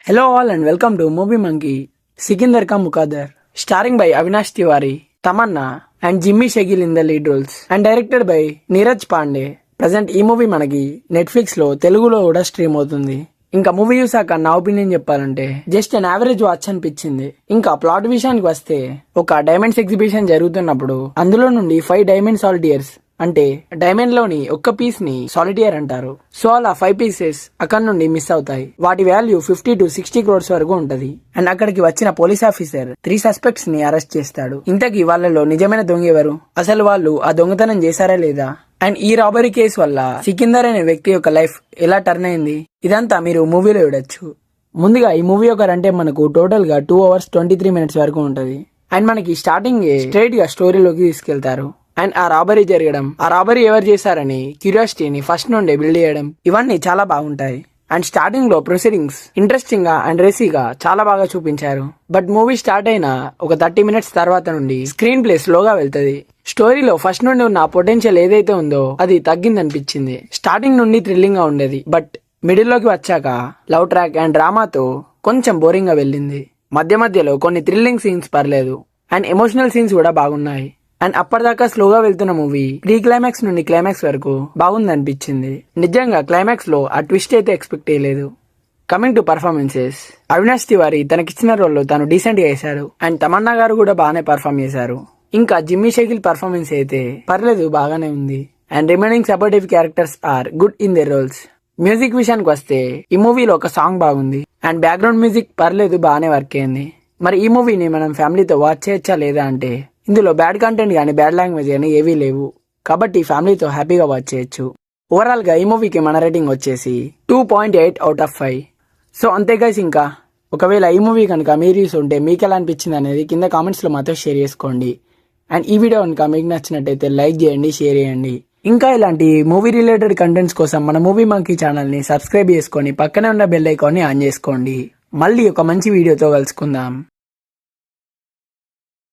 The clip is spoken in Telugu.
Hello all and welcome to Movie Monkey, Sikindar Ka Mukadar, starring by Avinash Tiwari, Tamanna and Jimmy Shegil in the lead roles and directed by Neeraj Pandey. Present ఈ మూవీ మనకి నెట్ఫ్లిక్స్ లో తెలుగులో కూడా స్ట్రీమ్ అవుతుంది. ఇంకా మూవీ చూసాక నా ఒపీనియన్ చెప్పాలంటే జస్ట్ అన్ యావరేజ్ వాచ్ అనిపించింది. ఇంకా ప్లాట్ విషయానికి వస్తే ఒక డైమండ్స్ ఎగ్జిబిషన్ జరుగుతున్నప్పుడు అందులో నుండి 5 డైమండ్ సాలిటియర్స్ అంటే డైమండ్ లోని ఒక్క పీస్ ని సాలిటియర్ అంటారు. సో అలా 5 పీసెస్ అక్కడ నుండి మిస్ అవుతాయి. వాటి వాల్యూ 50 to 60 crores వరకు ఉంటది. అండ్ అక్కడికి వచ్చిన పోలీస్ ఆఫీసర్ 3 సస్పెక్ట్స్ ని అరెస్ట్ చేస్తాడు. ఇంతకీ వాళ్ళలో నిజమైన దొంగ ఎవరు, అసలు వాళ్ళు ఆ దొంగతనం చేశారా లేదా, అండ్ ఈ రాబరీ కేసు వల్ల సికిందర్ అనే వ్యక్తి యొక్క లైఫ్ ఎలా టర్న్ అయింది, ఇదంతా మీరు మూవీలో చూడొచ్చు. ముందుగా ఈ మూవీ ఒక అంటే మనకు టోటల్ గా 2 hours 23 minutes వరకు ఉంటది. అండ్ మనకి స్టార్టింగ్ స్ట్రైట్ గా స్టోరీలోకి తీసుకెళ్తారు. అండ్ ఆ రాబరీ జరగడం, ఆ రాబరీ ఎవరు చేశారని క్యూరియాసిటీని ఫస్ట్ నుండే బిల్డ్ చేయడం, ఇవన్నీ చాలా బాగుంటాయి. అండ్ స్టార్టింగ్ లో ప్రొసీడింగ్స్ ఇంట్రెస్టింగ్ గా అండ్ రేసీగా చాలా బాగా చూపించారు. బట్ మూవీ స్టార్ట్ అయిన ఒక 30 minutes తర్వాత నుండి స్క్రీన్ ప్లే స్లోగా వెళ్తది. స్టోరీలో ఫస్ట్ నుండి ఉన్న పొటెన్షియల్ ఏదైతే ఉందో అది తగ్గిందనిపించింది. స్టార్టింగ్ నుండి థ్రిల్లింగ్ గా ఉండేది, బట్ మిడిల్ లోకి వచ్చాక లవ్ ట్రాక్ అండ్ డ్రామాతో కొంచెం బోరింగ్ గా వెళ్ళింది. మధ్య మధ్యలో కొన్ని థ్రిల్లింగ్ సీన్స్ పర్లేదు అండ్ ఎమోషనల్ సీన్స్ కూడా బాగున్నాయి. అండ్ అప్పటిదాకా స్లోగా వెళ్తున్న మూవీ ప్రీ క్లైమాక్స్ నుండి క్లైమాక్స్ వరకు బాగుందనిపించింది. నిజంగా క్లైమాక్స్ లో ఆ ట్విస్ట్ అయితే ఎక్స్పెక్ట్ చేయలేదు. Coming to performances, Avinash Tiwari తనకిచ్చిన రోల్ లో తాను డీసెంట్ గా చేశాడు. అండ్ తమన్నా గారు కూడా బాగానే పర్ఫామ్ చేశారు. ఇంకా జిమ్మీ షెగిల్ పర్ఫార్మెన్స్ అయితే పర్లేదు, బాగానే ఉంది. And remaining supportive characters are good in their roles. Music విషయానికి వస్తే ఈ మూవీలో ఒక సాంగ్ బాగుంది అండ్ బ్యాక్గ్రౌండ్ మ్యూజిక్ పర్లేదు, బాగానే వర్క్ అయింది. మరి ఈ మూవీని మనం ఫ్యామిలీతో వాచ్ చేయొచ్చా లేదా అంటే ఇందులో బ్యాడ్ కంటెంట్ కానీ బ్యాడ్ లాంగ్వేజ్ కానీ ఏవీ లేవు, కాబట్టి ఫ్యామిలీతో హ్యాపీగా వాచ్ చేయొచ్చు. ఓవరాల్ గా ఈ మూవీకి మన రేటింగ్ వచ్చేసి 2.8 out of 5. సో అంతే గైస్, ఇంకా ఒకవేళ ఈ మూవీ కనుక మీరు చూస్తుంటే మీకు ఎలా అనిపించింది అనేది కింద కామెంట్స్ లో మాతో షేర్ చేసుకోండి. అండ్ ఈ వీడియో కనుక మీకు నచ్చినట్టయితే లైక్ చేయండి, షేర్ చేయండి. ఇంకా ఇలాంటి మూవీ రిలేటెడ్ కంటెంట్స్ కోసం మన మూవీ మంకీ ఛానల్ ని సబ్స్క్రైబ్ చేసుకొని పక్కనే ఉన్న బెల్ ఐకాన్ ని ఆన్ చేసుకోండి. మళ్ళీ ఒక మంచి వీడియోతో కలుసుకుందాం.